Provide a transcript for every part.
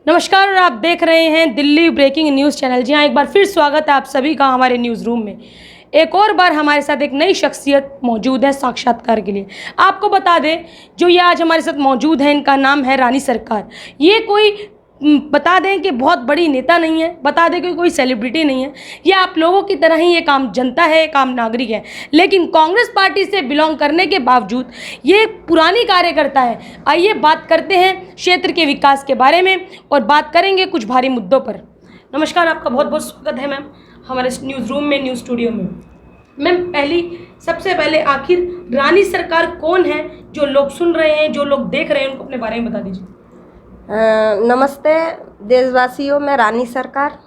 नमस्कार और आप देख रहे हैं दिल्ली ब्रेकिंग न्यूज़ चैनल। जी हाँ, एक बार फिर स्वागत है आप सभी का हमारे न्यूज़ रूम में। एक और बार हमारे साथ एक नई शख्सियत मौजूद है साक्षात्कार के लिए। आपको बता दें, जो ये आज हमारे साथ मौजूद है, इनका नाम है रानी सरकार। ये कोई बता दें कि बहुत बड़ी नेता नहीं है, बता दें कि कोई सेलिब्रिटी नहीं है। ये आप लोगों की तरह ही एक आम जनता है, एक आम नागरिक है, लेकिन कांग्रेस पार्टी से बिलोंग करने के बावजूद ये एक पुरानी कार्यकर्ता है। आइए बात करते हैं क्षेत्र के विकास के बारे में और बात करेंगे कुछ भारी मुद्दों पर। नमस्कार, आपका बहुत बहुत स्वागत है मैम हमारे न्यूज़ रूम में, न्यूज़ स्टूडियो में। मैम, सबसे पहले आखिर रानी सरकार कौन है? जो लोग सुन रहे हैं, जो लोग देख रहे हैं, उनको अपने बारे में बता दीजिए। नमस्ते देशवासियों, मैं रानी सरकार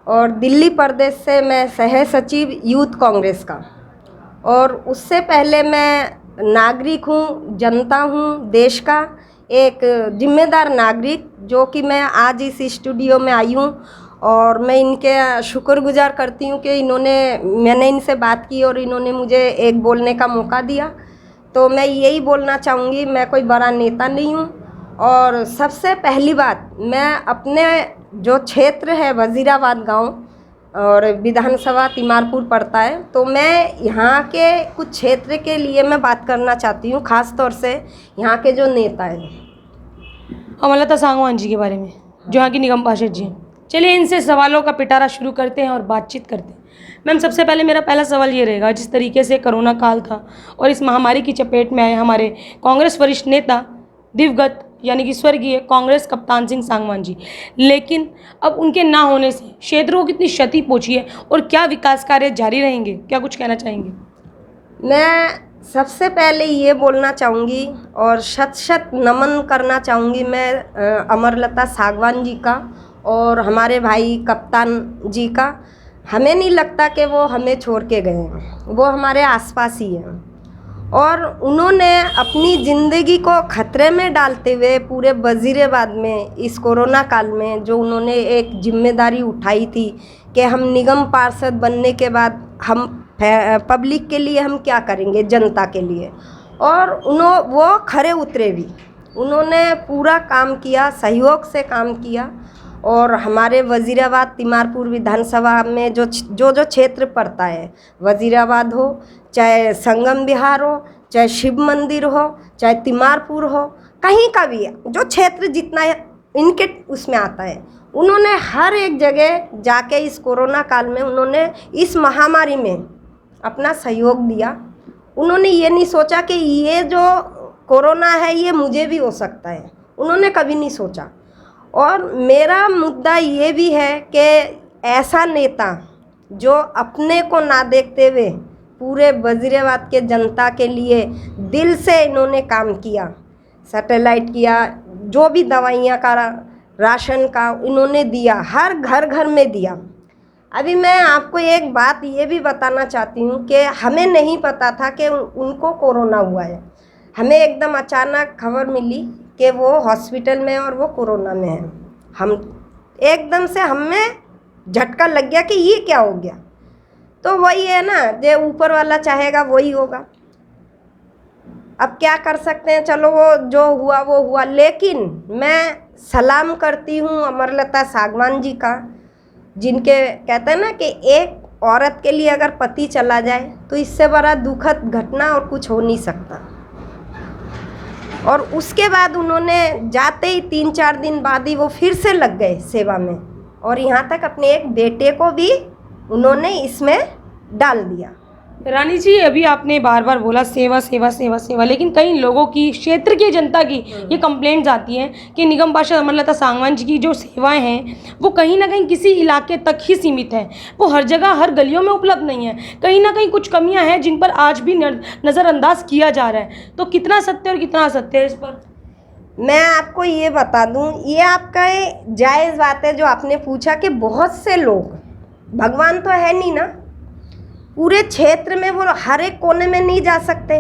और दिल्ली प्रदेश से मैं सह सचिव यूथ कांग्रेस का, और उससे पहले मैं नागरिक हूँ, जनता हूँ, देश का एक जिम्मेदार नागरिक, जो कि मैं आज इस स्टूडियो में आई हूँ। और मैं इनके शुक्रगुजार करती हूँ कि मैंने इनसे बात की और इन्होंने मुझे एक बोलने का मौका दिया। तो मैं यही बोलना चाहूँगी, मैं कोई बड़ा नेता नहीं हूँ। और सबसे पहली बात, मैं अपने जो क्षेत्र है वजीराबाद गांव और विधानसभा तिमारपुर पड़ता है, तो मैं यहाँ के कुछ क्षेत्र के लिए मैं बात करना चाहती हूँ, ख़ास तौर से यहाँ के जो नेता हैं अमलता सांगवान जी के बारे में, जो यहाँ की निगम पार्षद जी हैं। चलिए इनसे सवालों का पिटारा शुरू करते हैं और बातचीत करते हैं। मैम, सबसे पहले मेरा पहला सवाल ये रहेगा, जिस तरीके से कोरोना काल था और इस महामारी की चपेट में आए हमारे कांग्रेस वरिष्ठ नेता दिवंगत यानी कि स्वर्गीय कांग्रेस कप्तान सिंह सांगवान जी, लेकिन अब उनके ना होने से क्षेत्रों को कितनी क्षति पहुंची है और क्या विकास कार्य जारी रहेंगे? क्या कुछ कहना चाहेंगे? मैं सबसे पहले ये बोलना चाहूँगी और शत शत नमन करना चाहूँगी मैं अमरलता सांगवान जी का और हमारे भाई कप्तान जी का। हमें नहीं लगता कि वो हमें छोड़ के गए हैं, वो हमारे आसपास ही हैं। और उन्होंने अपनी ज़िंदगी को खतरे में डालते हुए पूरे वज़ीराबाद में इस कोरोना काल में जो उन्होंने एक जिम्मेदारी उठाई थी कि हम निगम पार्षद बनने के बाद हम पब्लिक के लिए हम क्या करेंगे, जनता के लिए। और वो खरे उतरे भी, उन्होंने पूरा काम किया, सहयोग से काम किया। और हमारे वज़ीराबाद तिमारपुर विधानसभा में जो क्षेत्र पड़ता है, वज़ीराबाद हो, चाहे संगम विहार हो, चाहे शिव मंदिर हो, चाहे तिमारपुर हो, कहीं का भी जो क्षेत्र जितना इनके उसमें आता है, उन्होंने हर एक जगह जाके इस कोरोना काल में उन्होंने इस महामारी में अपना सहयोग दिया। उन्होंने ये नहीं सोचा कि ये जो कोरोना है ये मुझे भी हो सकता है, उन्होंने कभी नहीं सोचा। और मेरा मुद्दा ये भी है कि ऐसा नेता जो अपने को ना देखते हुए पूरे वज़ीराबाद के जनता के लिए दिल से इन्होंने काम किया, सैटेलाइट किया, जो भी दवाइयाँ का, राशन का इन्होंने दिया, हर घर घर में दिया। अभी मैं आपको एक बात ये भी बताना चाहती हूँ कि हमें नहीं पता था कि उनको कोरोना हुआ है। हमें एकदम अचानक खबर मिली कि वो हॉस्पिटल में और वो कोरोना में है। हम एकदम से हमें झटका लग गया कि ये क्या हो गया। तो वही है ना, जो ऊपर वाला चाहेगा वही होगा। अब क्या कर सकते हैं, चलो वो जो हुआ वो हुआ। लेकिन मैं सलाम करती हूँ अमरलता सांगवान जी का, जिनके कहते हैं ना कि एक औरत के लिए अगर पति चला जाए तो इससे बड़ा दुखद घटना और कुछ हो नहीं सकता। और उसके बाद उन्होंने जाते ही 3-4 दिन बाद ही वो फिर से लग गए सेवा में, और यहाँ तक अपने एक बेटे को भी उन्होंने इसमें डाल दिया। रानी जी, अभी आपने बार बार बोला सेवा सेवा सेवा सेवा, लेकिन कई लोगों की, क्षेत्र की जनता की ये कंप्लेंट्स आती हैं कि निगम पार्षद अमरलता सांगवान जी की जो सेवाएं हैं वो कहीं ना कहीं किसी इलाके तक ही सीमित है, वो हर जगह हर गलियों में उपलब्ध नहीं है। कहीं ना कहीं कुछ कमियां हैं जिन पर आज भी नज़रअंदाज किया जा रहा है। तो कितना सत्य और कितना असत्य है इस पर? मैं आपको ये बता दूं, ये आपका जायज़ बात है जो आपने पूछा कि बहुत से लोग, भगवान तो है नहीं ना, पूरे क्षेत्र में वो हर एक कोने में नहीं जा सकते।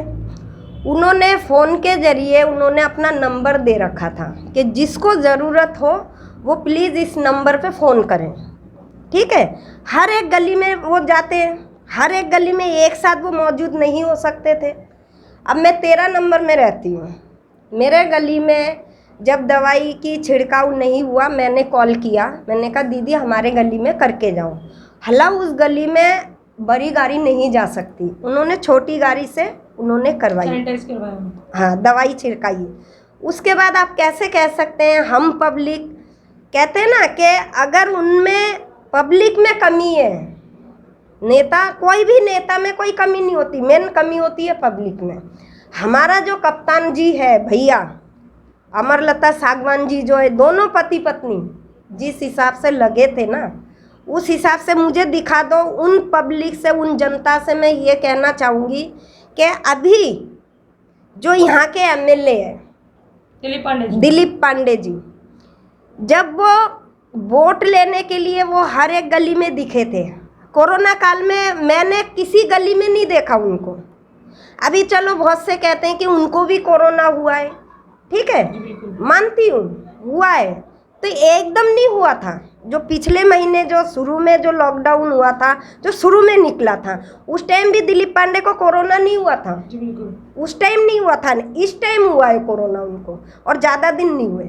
उन्होंने फ़ोन के ज़रिए उन्होंने अपना नंबर दे रखा था कि जिसको ज़रूरत हो वो प्लीज़ इस नंबर पे फ़ोन करें। ठीक है, हर एक गली में वो जाते हैं, हर एक गली में एक साथ वो मौजूद नहीं हो सकते थे। अब मैं 13 नंबर में रहती हूँ, मेरे गली में जब दवाई की छिड़काव नहीं हुआ, मैंने कॉल किया, मैंने कहा दीदी हमारे गली में करके जाओ। हला उस गली में बड़ी गाड़ी नहीं जा सकती, उन्होंने छोटी गाड़ी से उन्होंने करवाई, सैनिटाइज करवाया। हाँ दवाई छिड़काई। उसके बाद आप कैसे कह सकते हैं हम पब्लिक, कहते हैं ना कि अगर उनमें पब्लिक में कमी है, नेता कोई भी नेता में कोई कमी नहीं होती, मेन कमी होती है पब्लिक में। हमारा जो कप्तान जी है भैया अमरलता सागवान जी जो है, दोनों पति पत्नी जिस हिसाब से लगे थे ना, उस हिसाब से मुझे दिखा दो। उन पब्लिक से, उन जनता से मैं ये कहना चाहूँगी कि अभी जो यहाँ के एमएलए हैं दिलीप पांडे जी, जब वो वोट लेने के लिए वो हर एक गली में दिखे थे, कोरोना काल में मैंने किसी गली में नहीं देखा उनको। अभी चलो बहुत से कहते हैं कि उनको भी कोरोना हुआ है, ठीक है, मानती हूँ हुआ है, तो एकदम नहीं हुआ था। जो पिछले महीने जो शुरू में जो लॉकडाउन हुआ था, जो शुरू में निकला था, उस टाइम भी दिलीप पांडे को कोरोना नहीं हुआ था, उस टाइम नहीं हुआ था, इस टाइम हुआ है कोरोना उनको, और ज़्यादा दिन नहीं हुए।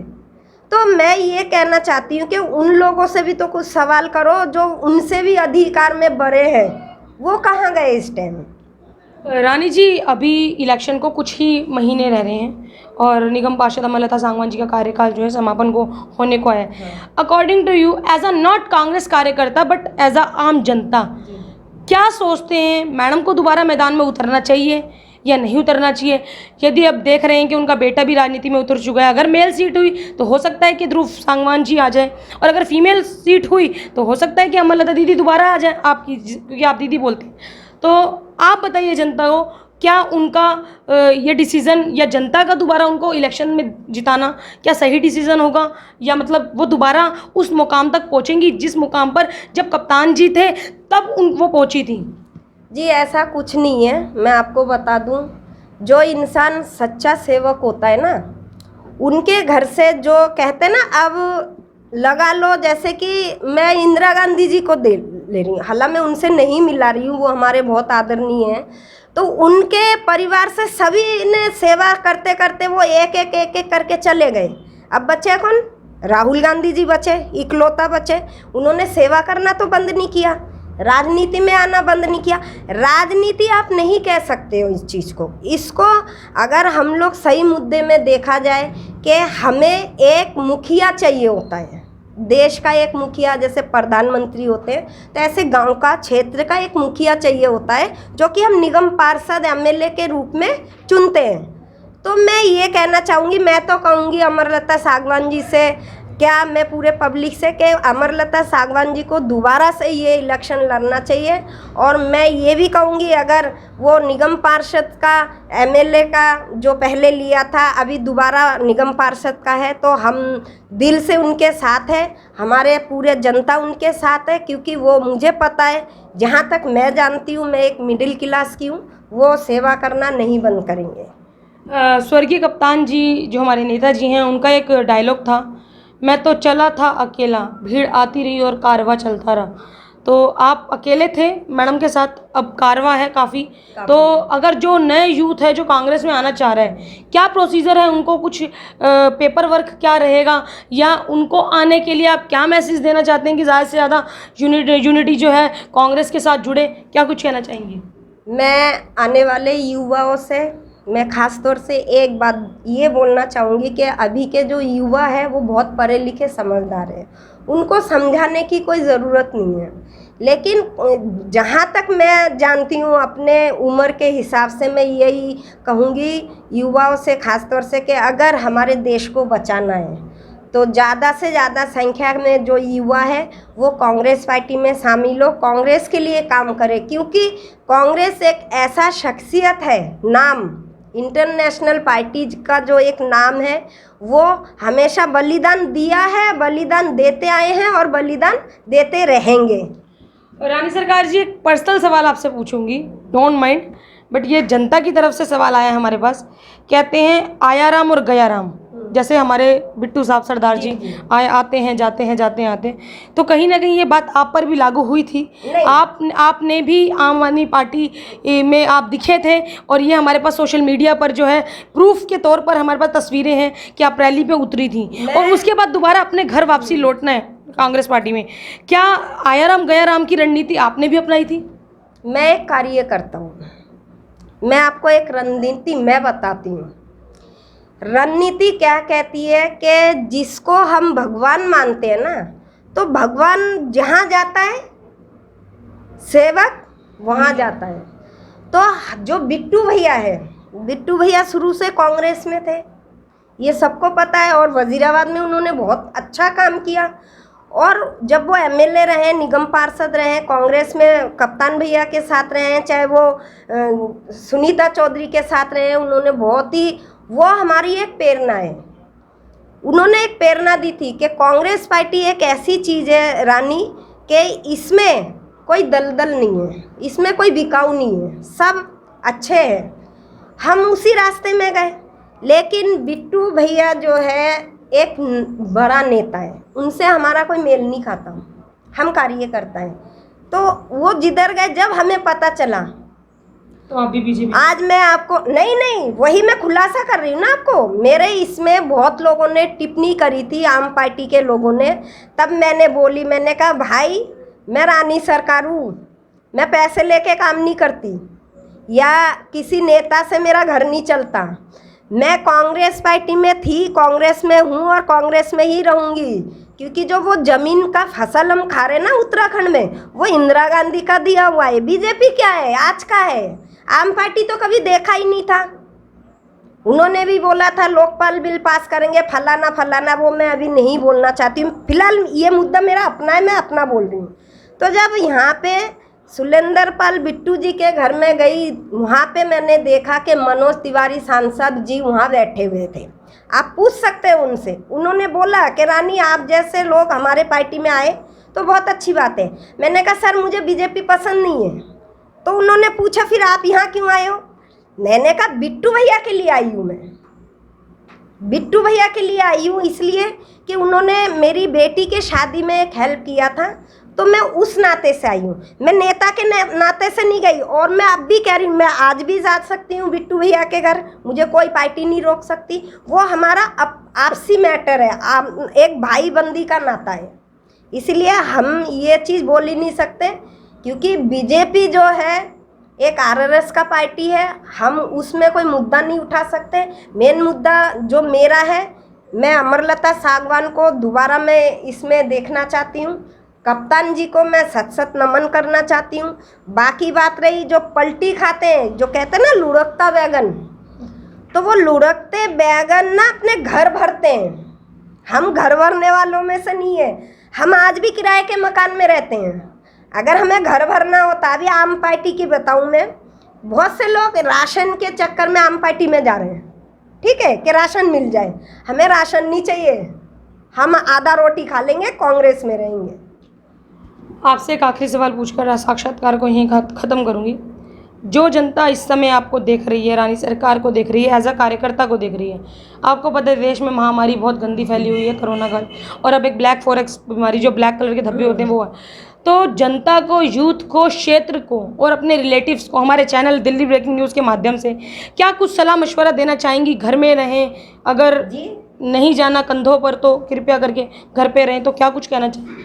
तो मैं ये कहना चाहती हूँ कि उन लोगों से भी तो कुछ सवाल करो जो उनसे भी अधिकार में बड़े हैं, वो कहाँ गए इस टाइम। रानी जी, अभी इलेक्शन को कुछ ही महीने रह रहे हैं और निगम पार्षद अमरलता सांगवान जी का कार्यकाल जो है समापन को होने को है। According to you, as a not Congress कार्यकर्ता बट एज अ आम जनता, क्या सोचते हैं, मैडम को दोबारा मैदान में उतरना चाहिए या नहीं उतरना चाहिए? यदि अब देख रहे हैं कि उनका बेटा भी राजनीति में उतर चुका है, अगर मेल सीट हुई तो हो सकता है कि ध्रुव सांगवान जी आ जाए, और अगर फीमेल सीट हुई तो हो सकता है कि अमरलता दीदी दोबारा आ जाए आपकी, क्योंकि आप दीदी बोलते हैं। तो आप बताइए जनता को, क्या उनका ये डिसीज़न या जनता का दोबारा उनको इलेक्शन में जिताना क्या सही डिसीज़न होगा, या मतलब वो दोबारा उस मुकाम तक पहुंचेंगी जिस मुकाम पर जब कप्तान जी थे तब वो पहुंची थी? जी ऐसा कुछ नहीं है, मैं आपको बता दूं, जो इंसान सच्चा सेवक होता है ना, उनके घर से जो कहते हैं ना, अब लगा लो जैसे कि मैं इंदिरा गांधी जी को ले रही हूँ, हालांकि मैं उनसे नहीं मिला रही हूँ, वो हमारे बहुत आदरणीय हैं, तो उनके परिवार से सभी ने सेवा करते करते वो एक एक करके चले गए। अब बचे कौन? राहुल गांधी जी बचे, इकलौता बचे। उन्होंने सेवा करना तो बंद नहीं किया, राजनीति में आना बंद नहीं किया। राजनीति आप नहीं कह सकते हो इस चीज़ को। इसको अगर हम लोग सही मुद्दे में देखा जाए कि हमें एक मुखिया चाहिए होता है, देश का एक मुखिया, जैसे प्रधानमंत्री होते हैं, तो ऐसे गांव का, क्षेत्र का एक मुखिया चाहिए होता है, जो कि हम निगम पार्षद एमएलए के रूप में चुनते हैं। तो मैं ये कहना चाहूँगी, मैं तो कहूँगी अमरलता सागवान जी से, क्या मैं पूरे पब्लिक से, कि अमरलता सागवान जी को दोबारा से ये इलेक्शन लड़ना चाहिए। और मैं ये भी कहूँगी, अगर वो निगम पार्षद का, एमएलए का जो पहले लिया था, अभी दोबारा निगम पार्षद का है, तो हम दिल से उनके साथ हैं, हमारे पूरे जनता उनके साथ है, क्योंकि वो, मुझे पता है, जहाँ तक मैं जानती हूँ, मैं एक मिडिल क्लास की हूँ, वो सेवा करना नहीं बंद करेंगे। स्वर्गीय कप्तान जी जो हमारे नेताजी हैं, उनका एक डायलॉग था, मैं तो चला था अकेला, भीड़ आती रही और कारवा चलता रहा। तो आप अकेले थे मैडम के साथ, अब कारवा है काफ़ी। तो अगर जो नए यूथ है जो कांग्रेस में आना चाह रहे हैं, क्या प्रोसीजर है, उनको कुछ पेपर वर्क क्या रहेगा, या उनको आने के लिए आप क्या मैसेज देना चाहते हैं कि ज़्यादा से ज़्यादा यूनिटी जो है कांग्रेस के साथ जुड़े, क्या कुछ कहना चाहेंगी? मैं आने वाले युवाओं से मैं ख़ास तौर से एक बात ये बोलना चाहूँगी कि अभी के जो युवा है वो बहुत पढ़े लिखे समझदार हैं, उनको समझाने की कोई ज़रूरत नहीं है। लेकिन जहाँ तक मैं जानती हूँ अपने उम्र के हिसाब से, मैं यही कहूँगी युवाओं से ख़ास तौर से कि अगर हमारे देश को बचाना है तो ज़्यादा से ज़्यादा संख्या में जो युवा है वो कांग्रेस पार्टी में शामिल हो, कांग्रेस के लिए काम करे, क्योंकि कांग्रेस एक ऐसा शख्सियत है, नाम इंटरनेशनल पार्टी का जो एक नाम है, वो हमेशा बलिदान दिया है, बलिदान देते आए हैं और बलिदान देते रहेंगे। रानी सरकार जी, एक पर्सनल सवाल आपसे पूछूंगी, डोंट माइंड, बट ये जनता की तरफ से सवाल आया है हमारे पास। कहते हैं आया राम और गया राम, जैसे हमारे बिट्टू साहब सरदार जी आए, आते हैं जाते हैं जाते हैं आते हैं, तो कहीं ना कहीं ये बात आप पर भी लागू हुई थी। आपने भी आम आदमी पार्टी में आप दिखे थे, और ये हमारे पास सोशल मीडिया पर जो है प्रूफ के तौर पर हमारे पास तस्वीरें हैं कि आप रैली पे उतरी थी, और उसके बाद दोबारा अपने घर वापसी लौटना है कांग्रेस पार्टी में। क्या आया राम गया राम की रणनीति आपने भी अपनाई थी? मैं एक कार्यकर्ता हूँ, मैं आपको एक रणनीति मैं बताती हूँ। रणनीति क्या कहती है कि जिसको हम भगवान मानते हैं ना, तो भगवान जहाँ जाता है सेवक वहाँ जाता है। तो जो बिट्टू भैया है, बिट्टू भैया शुरू से कांग्रेस में थे, ये सबको पता है, और वजीराबाद में उन्होंने बहुत अच्छा काम किया। और जब वो एमएलए रहे, निगम पार्षद रहे, कांग्रेस में कप्तान भैया के साथ रहे हैं, चाहे वो सुनीता चौधरी के साथ रहे हैं, उन्होंने बहुत ही, वो हमारी एक प्रेरणा है। उन्होंने एक प्रेरणा दी थी कि कांग्रेस पार्टी एक ऐसी चीज़ है रानी, कि इसमें कोई दलदल नहीं है, इसमें कोई बिकाऊ नहीं है, सब अच्छे हैं। हम उसी रास्ते में गए, लेकिन बिट्टू भैया जो है एक बड़ा नेता है, उनसे हमारा कोई मेल नहीं खाता, हम कार्यकर्ता हैं। तो वो जिधर गए, जब हमें पता चला, तो आप भी बीजेपी? आज मैं आपको नहीं, वही मैं खुलासा कर रही हूँ ना आपको। मेरे इसमें बहुत लोगों ने टिप्पणी करी थी, आम पार्टी के लोगों ने, तब मैंने बोली, मैंने कहा भाई मैं रानी सरकार हूँ, मैं पैसे लेके काम नहीं करती, या किसी नेता से मेरा घर नहीं चलता। मैं कांग्रेस पार्टी में थी, कांग्रेस में हूँ, और कांग्रेस में ही रहूँगी, क्योंकि जो वो ज़मीन का फसल हम खा रहे ना उत्तराखंड में, वो इंदिरा गांधी का दिया हुआ है। बीजेपी क्या है, आज का है। आम पार्टी तो कभी देखा ही नहीं था। उन्होंने भी बोला था लोकपाल बिल पास करेंगे, फलाना फलाना, वो मैं अभी नहीं बोलना चाहती हूँ। फिलहाल ये मुद्दा मेरा अपना है, मैं अपना बोल रही हूँ। तो जब यहाँ पे सुलेंदर पाल बिट्टू जी के घर में गई, वहाँ पे मैंने देखा कि मनोज तिवारी सांसद जी वहाँ बैठे हुए थे। आप पूछ सकते हैं उनसे, उन्होंने बोला कि रानी आप जैसे लोग हमारे पार्टी में आए तो बहुत अच्छी बात है। मैंने कहा सर मुझे बीजेपी पसंद नहीं है। तो उन्होंने पूछा फिर आप यहाँ क्यों आए हो? मैंने कहा बिट्टू भैया के लिए आई हूँ, मैं बिट्टू भैया के लिए आई हूँ इसलिए कि उन्होंने मेरी बेटी के शादी में एक हेल्प किया था, तो मैं उस नाते से आई हूँ। मैं नेता के नाते से नहीं गई, और मैं अब भी कह रही हूँ, मैं आज भी जा सकती हूँ बिट्टू भैया के घर, मुझे कोई पार्टी नहीं रोक सकती। वो हमारा आपसी मैटर है, एक भाई बंदी का नाता है, इसलिए हम ये चीज़ बोल ही नहीं सकते। क्योंकि बीजेपी जो है एक आरएसएस का पार्टी है, हम उसमें कोई मुद्दा नहीं उठा सकते। मेन मुद्दा जो मेरा है, मैं अमरलता सागवान को दोबारा मैं इसमें देखना चाहती हूँ। कप्तान जी को मैं सत सत नमन करना चाहती हूँ। बाकी बात रही जो पलटी खाते हैं, जो कहते हैं ना लुढ़कता बैगन, तो वो लुढ़कते बैगन ना अपने घर भरते हैं। हम घर भरने वालों में से नहीं है। हम आज भी किराए के मकान में रहते हैं। अगर हमें घर भरना होता, अभी आम पार्टी की बताऊँ मैं, बहुत से लोग राशन के चक्कर में आम पार्टी में जा रहे हैं, ठीक है, कि राशन मिल जाए। हमें राशन नहीं चाहिए, हम आधा रोटी खा लेंगे, कांग्रेस में रहेंगे। आपसे एक आखिरी सवाल पूछकर साक्षात्कार को यहीं ख़त्म करूंगी। जो जनता इस समय आपको देख रही है, रानी सरकार को देख रही है, एज अ कार्यकर्ता को देख रही है, आपको पता है देश में महामारी बहुत गंदी फैली हुई है, कोरोना का, और अब एक ब्लैक फॉरेक्स बीमारी, जो ब्लैक कलर के धब्बे होते हैं वो है। तो जनता को, यूथ को, क्षेत्र को और अपने रिलेटिव्स को हमारे चैनल दिल्ली ब्रेकिंग न्यूज़ के माध्यम से क्या कुछ सलाह मशवरा देना चाहेंगी? घर में रहें, अगर नहीं जाना कंधों पर तो कृपया करके घर पे रहें, तो क्या कुछ कहना चाहिए?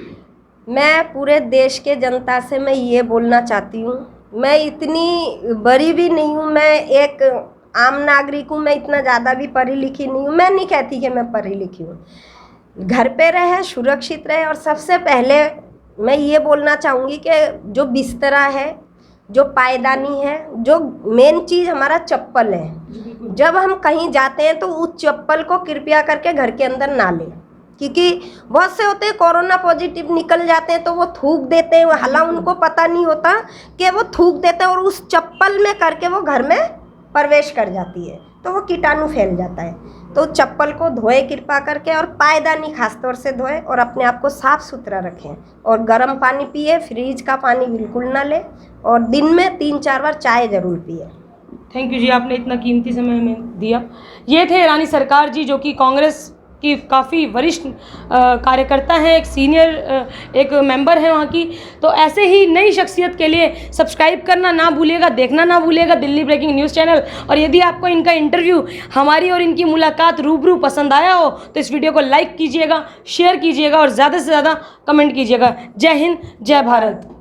मैं पूरे देश के जनता से मैं ये बोलना चाहती हूँ, मैं इतनी बड़ी भी नहीं हूँ, मैं एक आम नागरिक हूँ, मैं इतना ज़्यादा भी पढ़ी लिखी नहीं हूँ। मैं नहीं कहती कि मैं पढ़ी लिखी हूँ। घर पे रहे, सुरक्षित रहे, और सबसे पहले मैं ये बोलना चाहूँगी कि जो बिस्तरा है, जो पायदानी है, जो मेन चीज़ हमारा चप्पल है, जब हम कहीं जाते हैं तो उस चप्पल को कृपया करके घर के अंदर ना लें। क्योंकि बहुत से होते हैं कोरोना पॉजिटिव निकल जाते हैं तो वो थूक देते हैं, हालांकि उनको पता नहीं होता कि वो थूक देते हैं, और उस चप्पल में करके वो घर में प्रवेश कर जाती है, तो वो कीटाणु फैल जाता है। तो चप्पल को धोए कृपा करके, और पायदानी खास तौर से धोए, और अपने आप को साफ़ सुथरा रखें, और गर्म पानी पिए, फ्रिज का पानी बिल्कुल ना लें, और दिन में 3-4 बार चाय ज़रूर पिए। थैंक यू जी, आपने इतना कीमती समय हमें दिया। ये थे रानी सरकार जी, जो कि कांग्रेस की काफ़ी वरिष्ठ कार्यकर्ता हैं, एक सीनियर एक मेंबर हैं वहाँ की। तो ऐसे ही नई शख्सियत के लिए सब्सक्राइब करना ना भूलिएगा, देखना ना भूलिएगा दिल्ली ब्रेकिंग न्यूज़ चैनल। और यदि आपको इनका इंटरव्यू, हमारी और इनकी मुलाकात रूबरू पसंद आया हो तो इस वीडियो को लाइक कीजिएगा, शेयर कीजिएगा और ज़्यादा से ज़्यादा कमेंट कीजिएगा। जय हिंद, जय भारत।